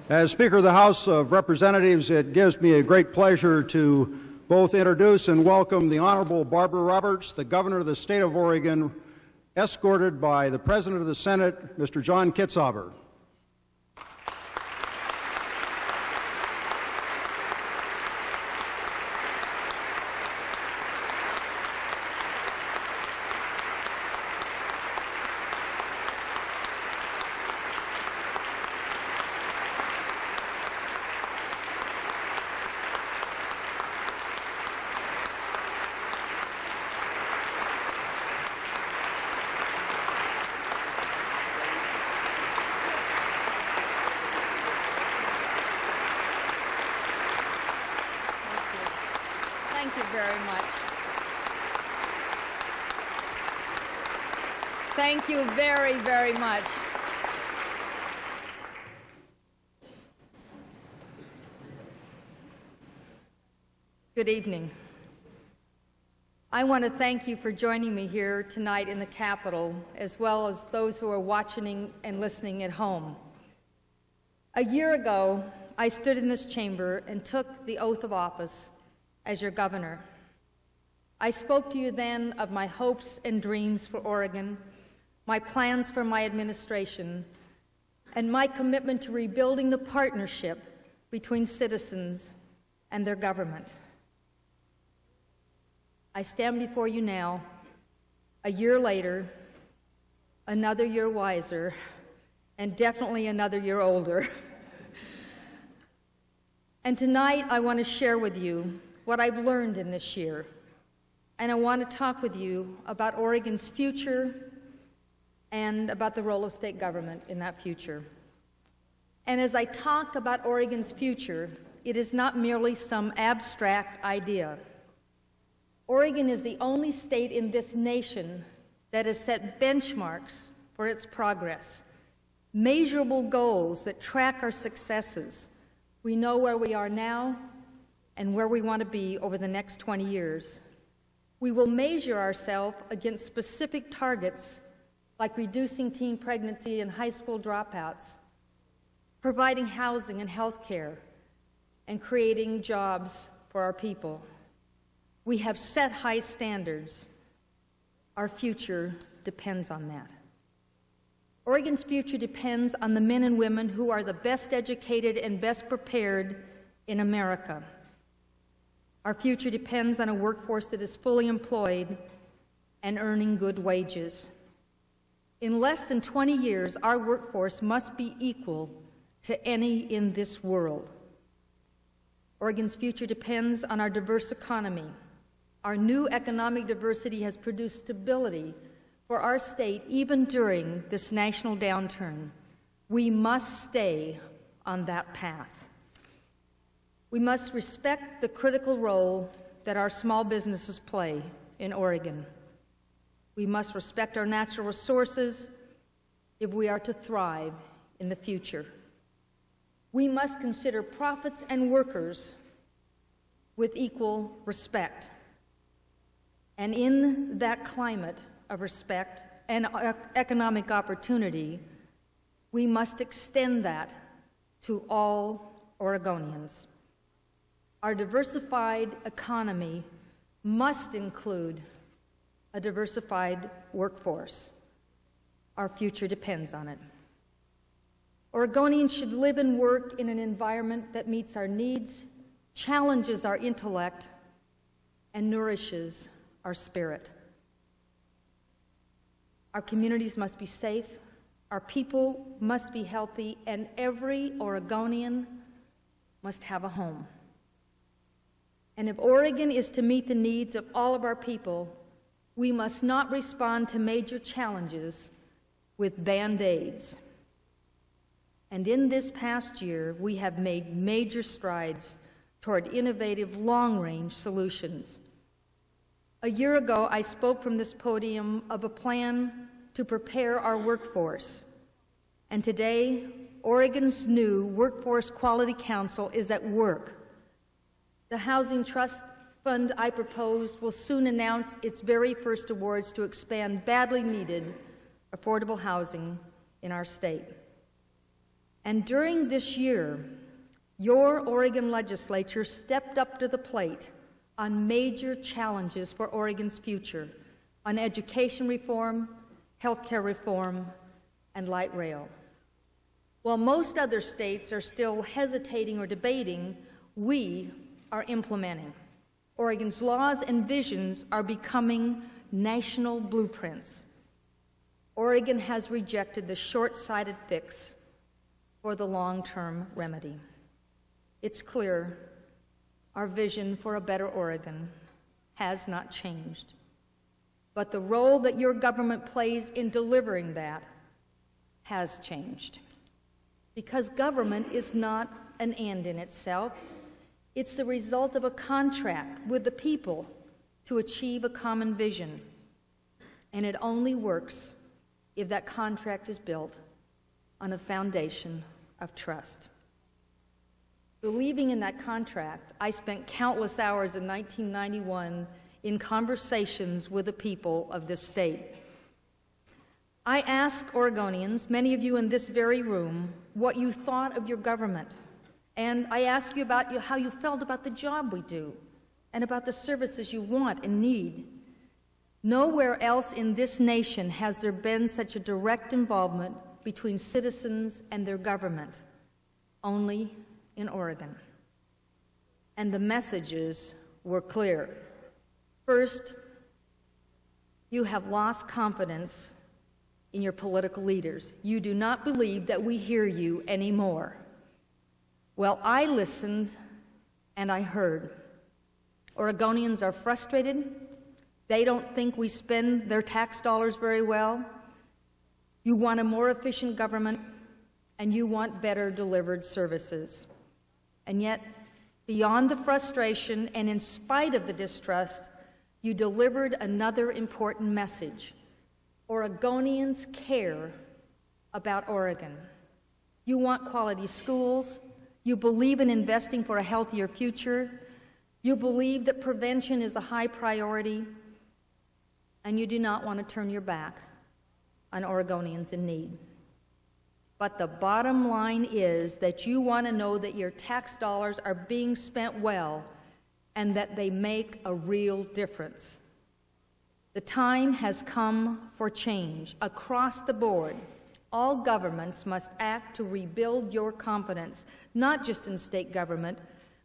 As Speaker of the House of Representatives, it gives me a great pleasure to both introduce and welcome the Honorable Barbara Roberts, the Governor of the State of Oregon, escorted by the President of the Senate, Mr. John Kitzhaber. Thank you very much. Thank you very, very much. Good evening. I want to thank you for joining me here tonight in the Capitol, as well as those who are watching and listening at home. A year ago, I stood in this chamber and took the oath of office as your governor. I spoke to you then of my hopes and dreams for Oregon, my plans for my administration, and my commitment to rebuilding the partnership between citizens and their government. I stand before you now, a year later, another year wiser, and definitely another year older. And tonight I want to share with you what I've learned in this year. And I want to talk with you about Oregon's future and about the role of state government in that future. And as I talk about Oregon's future, it is not merely some abstract idea. Oregon is the only state in this nation that has set benchmarks for its progress, measurable goals that track our successes. We know where we are now and where we want to be over the next 20 years. We will measure ourselves against specific targets like reducing teen pregnancy and high school dropouts, providing housing and health care, and creating jobs for our people. We have set high standards. Our future depends on that. Oregon's future depends on the men and women who are the best educated and best prepared in America. Our future depends on a workforce that is fully employed and earning good wages. In less than 20 years, our workforce must be equal to any in this world. Oregon's future depends on our diverse economy. Our new economic diversity has produced stability for our state even during this national downturn. We must stay on that path. We must respect the critical role that our small businesses play in Oregon. We must respect our natural resources if we are to thrive in the future. We must consider profits and workers with equal respect. And in that climate of respect and economic opportunity, we must extend that to all Oregonians. Our diversified economy must include a diversified workforce. Our future depends on it. Oregonians should live and work in an environment that meets our needs, challenges our intellect, and nourishes our spirit. Our communities must be safe, our people must be healthy, and every Oregonian must have a home. And if Oregon is to meet the needs of all of our people, we must not respond to major challenges with Band-Aids. And in this past year, we have made major strides toward innovative long-range solutions. A year ago, I spoke from this podium of a plan to prepare our workforce. And today, Oregon's new Workforce Quality Council is at work. The Housing Trust Fund I proposed will soon announce its very first awards to expand badly needed affordable housing in our state. And during this year, your Oregon legislature stepped up to the plate on major challenges for Oregon's future, on education reform, healthcare reform, and light rail. While most other states are still hesitating or debating, we are implementing. Oregon's laws and visions are becoming national blueprints. Oregon has rejected the short-sighted fix for the long-term remedy. It's clear our vision for a better Oregon has not changed. But the role that your government plays in delivering that has changed. Because government is not an end in itself. It's the result of a contract with the people to achieve a common vision. And it only works if that contract is built on a foundation of trust. Believing in that contract, I spent countless hours in 1991 in conversations with the people of this state. I asked Oregonians, many of you in this very room, what you thought of your government. And I asked you about how you felt about the job we do and about the services you want and need. Nowhere else in this nation has there been such a direct involvement between citizens and their government, only in Oregon. And the messages were clear. First, you have lost confidence in your political leaders. You do not believe that we hear you anymore. Well, I listened and I heard. Oregonians are frustrated. They don't think we spend their tax dollars very well. You want a more efficient government, and you want better delivered services. And yet, beyond the frustration and in spite of the distrust, you delivered another important message. Oregonians care about Oregon. You want quality schools. You believe in investing for a healthier future. You believe that prevention is a high priority. And you do not want to turn your back on Oregonians in need. But the bottom line is that you want to know that your tax dollars are being spent well and that they make a real difference. The time has come for change. Across the board, all governments must act to rebuild your confidence, not just in state government,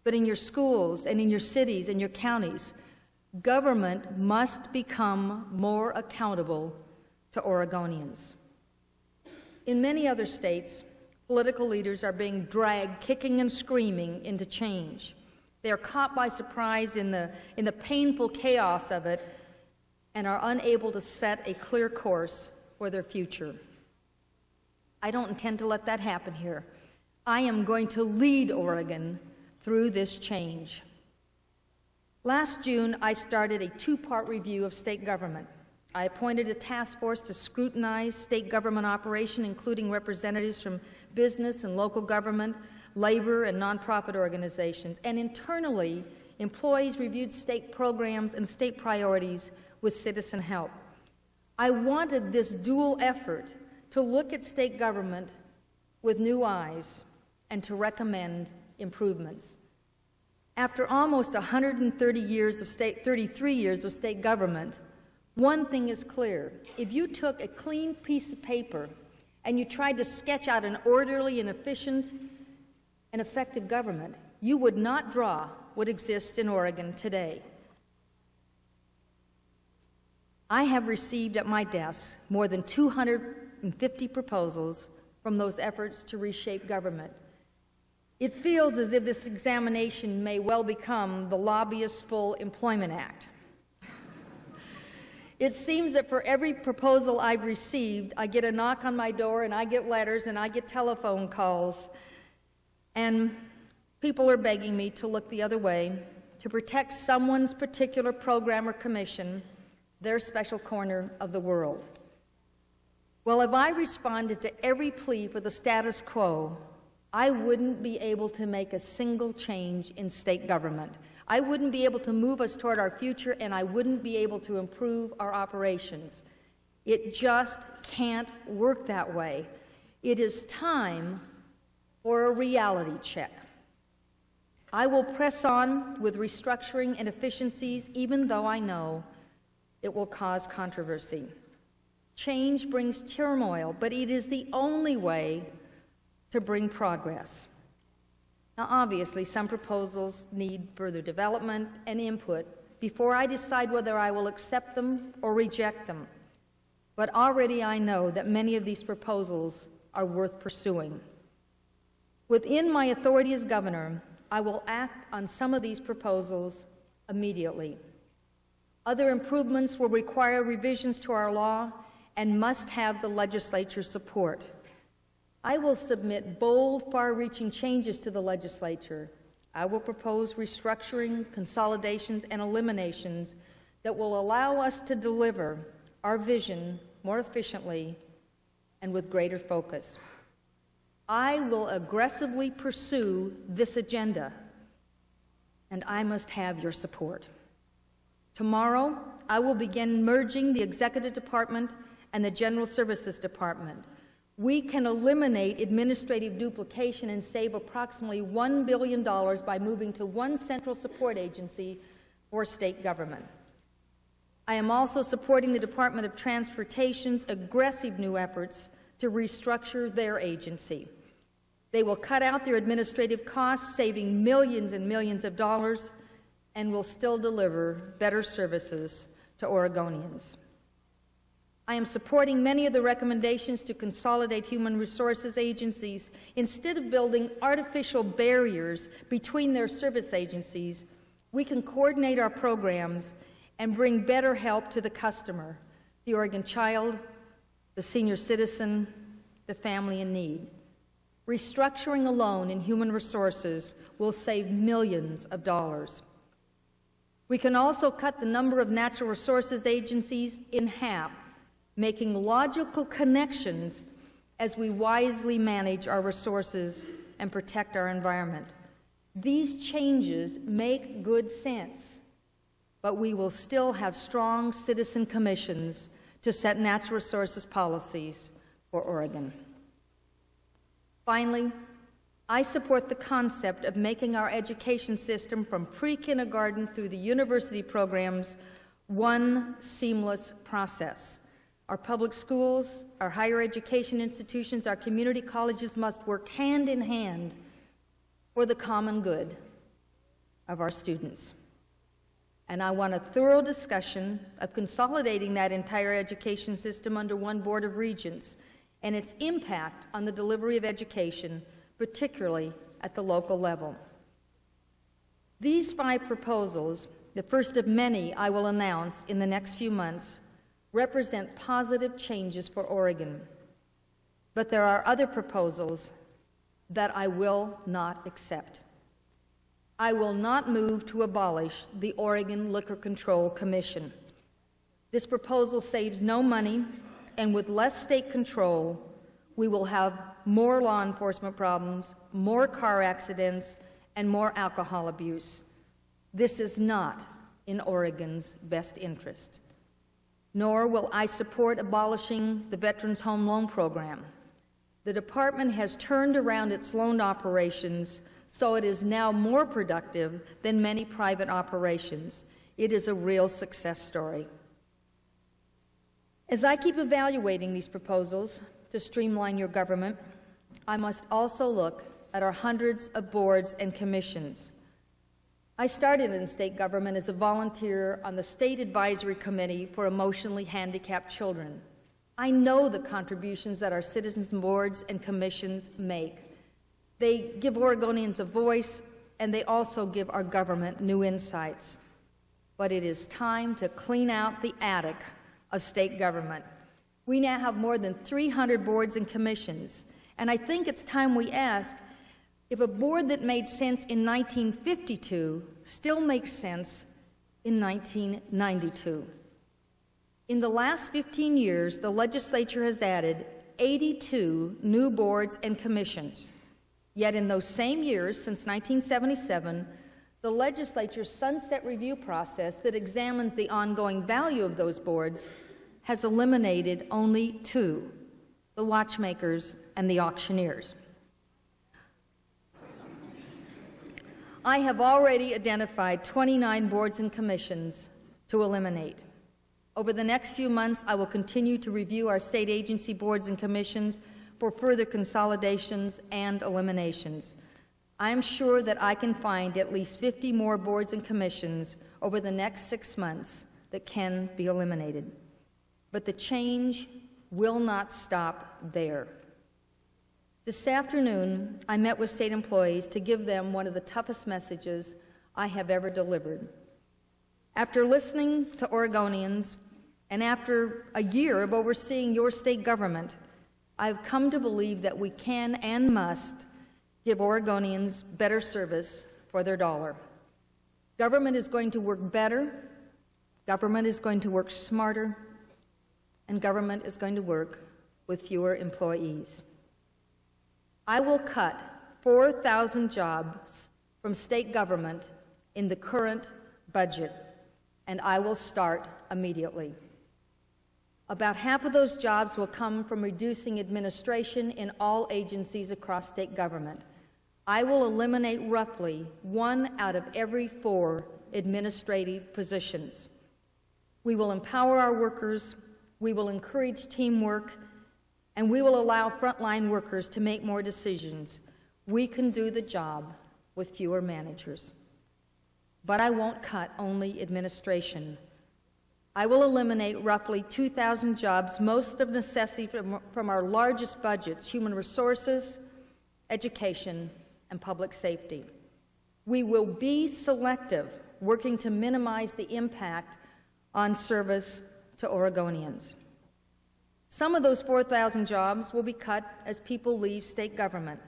but in your schools and in your cities and your counties. Government must become more accountable to Oregonians. In many other states, political leaders are being dragged kicking and screaming into change. They are caught by surprise in the painful chaos of it and are unable to set a clear course for their future. I don't intend to let that happen here. I am going to lead Oregon through this change. Last June, I started a two-part review of state government. I appointed a task force to scrutinize state government operation, including representatives from business and local government, labor and nonprofit organizations. And internally, employees reviewed state programs and state priorities with citizen help. I wanted this dual effort to look at state government with new eyes and to recommend improvements. After almost 130 years of 33 years of state government, one thing is clear. If you took a clean piece of paper and you tried to sketch out an orderly and efficient and effective government, you would not draw what exists in Oregon today. I have received at my desk more than 250 proposals from those efforts to reshape government. It feels as if this examination may well become the Lobbyist Full Employment Act. It seems that for every proposal I've received, I get a knock on my door and I get letters and I get telephone calls. And people are begging me to look the other way, to protect someone's particular program or commission, their special corner of the world. Well, if I responded to every plea for the status quo, I wouldn't be able to make a single change in state government. I wouldn't be able to move us toward our future, and I wouldn't be able to improve our operations. It just can't work that way. It is time or a reality check. I will press on with restructuring and efficiencies, even though I know it will cause controversy. Change brings turmoil, but it is the only way to bring progress. Now, obviously, some proposals need further development and input before I decide whether I will accept them or reject them. But already I know that many of these proposals are worth pursuing. Within my authority as governor, I will act on some of these proposals immediately. Other improvements will require revisions to our law and must have the legislature's support. I will submit bold, far-reaching changes to the legislature. I will propose restructuring, consolidations, and eliminations that will allow us to deliver our vision more efficiently and with greater focus. I will aggressively pursue this agenda, and I must have your support. Tomorrow, I will begin merging the Executive Department and the General Services Department. We can eliminate administrative duplication and save approximately $1 billion by moving to one central support agency for state government. I am also supporting the Department of Transportation's aggressive new efforts to restructure their agency. They will cut out their administrative costs, saving millions and millions of dollars, and will still deliver better services to Oregonians. I am supporting many of the recommendations to consolidate human resources agencies. Instead of building artificial barriers between their service agencies, we can coordinate our programs and bring better help to the customer, the Oregon child, the senior citizen, the family in need. Restructuring alone in human resources will save millions of dollars. We can also cut the number of natural resources agencies in half, making logical connections as we wisely manage our resources and protect our environment. These changes make good sense, but we will still have strong citizen commissions to set natural resources policies for Oregon. Finally, I support the concept of making our education system from pre-kindergarten through the university programs one seamless process. Our public schools, our higher education institutions, our community colleges must work hand in hand for the common good of our students. And I want a thorough discussion of consolidating that entire education system under one Board of Regents and its impact on the delivery of education, particularly at the local level. These 5 proposals, the first of many I will announce in the next few months, represent positive changes for Oregon. But there are other proposals that I will not accept. I will not move to abolish the Oregon Liquor Control Commission. This proposal saves no money, and with less state control, we will have more law enforcement problems, more car accidents, and more alcohol abuse. This is not in Oregon's best interest. Nor will I support abolishing the Veterans Home Loan Program. The department has turned around its loan operations, so it is now more productive than many private operations. It is a real success story. As I keep evaluating these proposals to streamline your government, I must also look at our hundreds of boards and commissions. I started in state government as a volunteer on the State Advisory Committee for Emotionally Handicapped Children. I know the contributions that our citizens boards and commissions make. They give Oregonians a voice, and they also give our government new insights. But it is time to clean out the attic of state government. We now have more than 300 boards and commissions, and I think it's time we ask if a board that made sense in 1952 still makes sense in 1992. In the last 15 years, the legislature has added 82 new boards and commissions. Yet in those same years, since 1977, the legislature's sunset review process that examines the ongoing value of those boards has eliminated only 2, the watchmakers and the auctioneers. I have already identified 29 boards and commissions to eliminate. Over the next few months, I will continue to review our state agency boards and commissions for further consolidations and eliminations. I am sure that I can find at least 50 more boards and commissions over the next 6 months that can be eliminated. But the change will not stop there. This afternoon, I met with state employees to give them one of the toughest messages I have ever delivered. After listening to Oregonians and after a year of overseeing your state government, I've come to believe that we can and must give Oregonians better service for their dollar. Government is going to work better, government is going to work smarter, and government is going to work with fewer employees. I will cut 4,000 jobs from state government in the current budget, and I will start immediately. About half of those jobs will come from reducing administration in all agencies across state government. I will eliminate roughly 1 out of every 4 administrative positions. We will empower our workers, we will encourage teamwork, and we will allow frontline workers to make more decisions. We can do the job with fewer managers. But I won't cut only administration. I will eliminate roughly 2,000 jobs, most of necessity from our largest budgets, human resources, education, and public safety. We will be selective, working to minimize the impact on service to Oregonians. Some of those 4,000 jobs will be cut as people leave state government.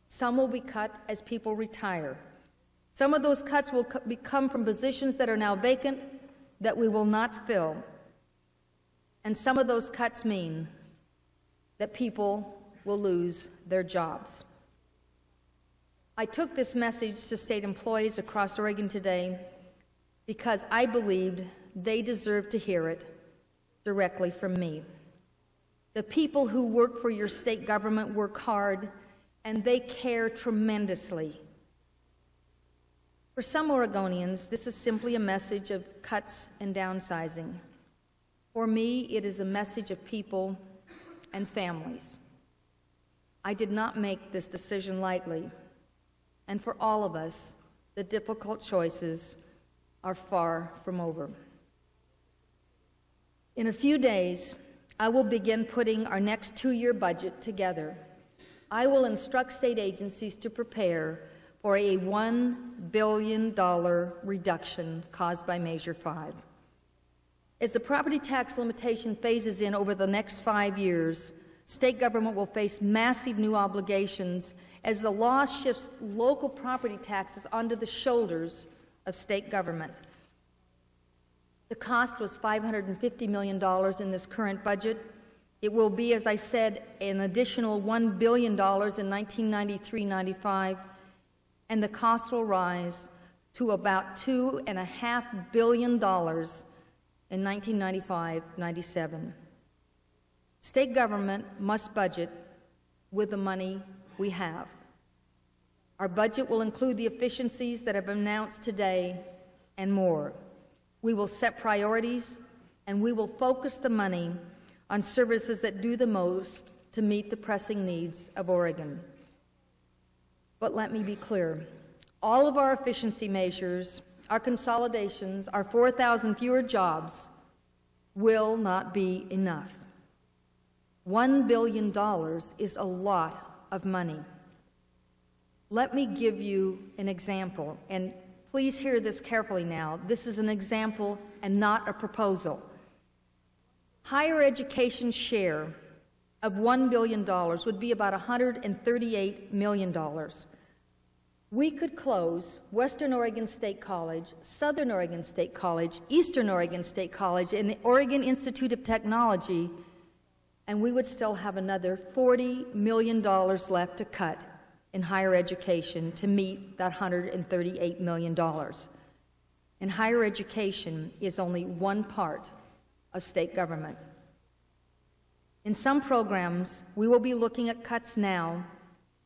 Some will be cut as people retire. Some of those cuts will come from positions that are now vacant that we will not fill. And some of those cuts mean that people will lose their jobs. I took this message to state employees across Oregon today because I believed they deserved to hear it directly from me. The people who work for your state government work hard, and they care tremendously. For some Oregonians, this is simply a message of cuts and downsizing. For me, it is a message of people and families. I did not make this decision lightly, and for all of us, the difficult choices are far from over. In a few days, I will begin putting our next 2-year budget together. I will instruct state agencies to prepare for a $1 billion reduction caused by Measure 5. As the property tax limitation phases in over the next 5 years, state government will face massive new obligations as the law shifts local property taxes onto the shoulders of state government. The cost was $550 million in this current budget. It will be, as I said, an additional $1 billion in 1993-95, and the cost will rise to about $2.5 billion in 1995-97. State government must budget with the money we have. Our budget will include the efficiencies that have been announced today and more. We will set priorities, and we will focus the money on services that do the most to meet the pressing needs of Oregon. But let me be clear. All of our efficiency measures, our consolidations, our 4,000 fewer jobs will not be enough. $1 billion is a lot of money. Let me give you an example, and please hear this carefully now. This is an example and not a proposal. Higher education share of $1 billion would be about $138 million. We could close Western Oregon State College, Southern Oregon State College, Eastern Oregon State College, and the Oregon Institute of Technology, and we would still have another $40 million left to cut in higher education to meet that $138 million. And higher education is only one part of state government. In some programs, we will be looking at cuts now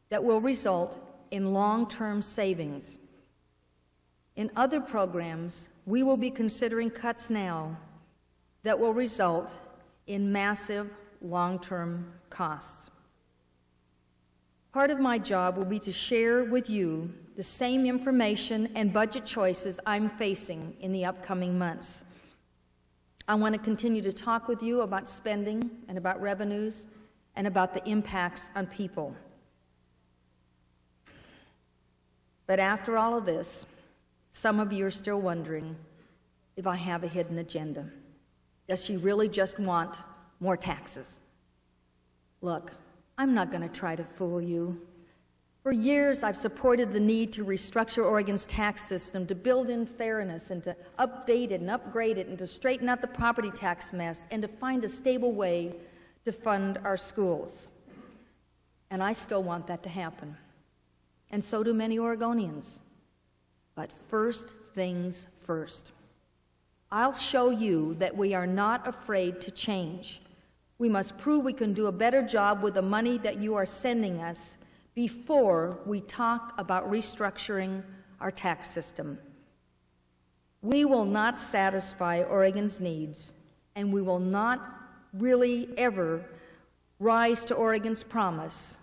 that will result in long-term savings. in other programs, we will be considering cuts now that will result in massive long-term costs. Part of my job will be to share with you the same information and budget choices I'm facing in the upcoming months. I want to continue to talk with you about spending and about revenues and about the impacts on people. But after all of this, some of you are still wondering if I have a hidden agenda. Does she really just want more taxes? Look, I'm not going to try to fool you. For years, I've supported the need to restructure Oregon's tax system, to build in fairness and to update it and upgrade it and to straighten out the property tax mess and to find a stable way to fund our schools. And I still want that to happen. And so do many Oregonians. But first things first. I'll show you that we are not afraid to change. We must prove we can do a better job with the money that you are sending us before we talk about restructuring our tax system. We will not satisfy Oregon's needs, and we will not really ever rise to Oregon's promise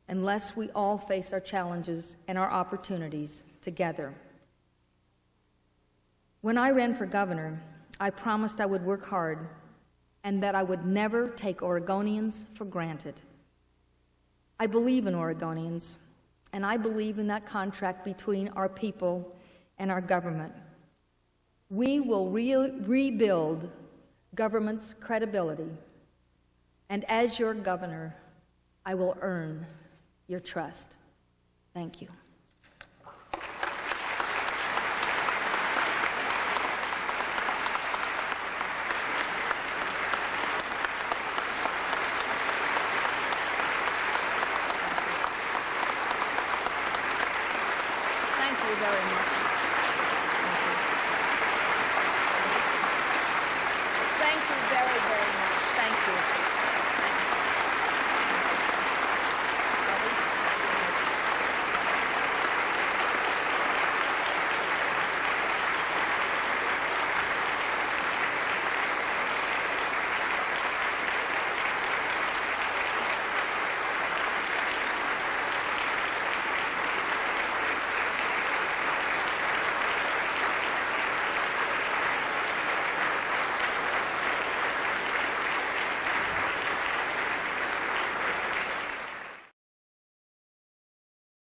unless we all face our challenges and our opportunities together. When I ran for governor, I promised I would work hard and that I would never take Oregonians for granted. I believe in Oregonians, and I believe in that contract between our people and our government. We will rebuild government's credibility, and as your governor, I will earn your trust. Thank you. Thank you very much.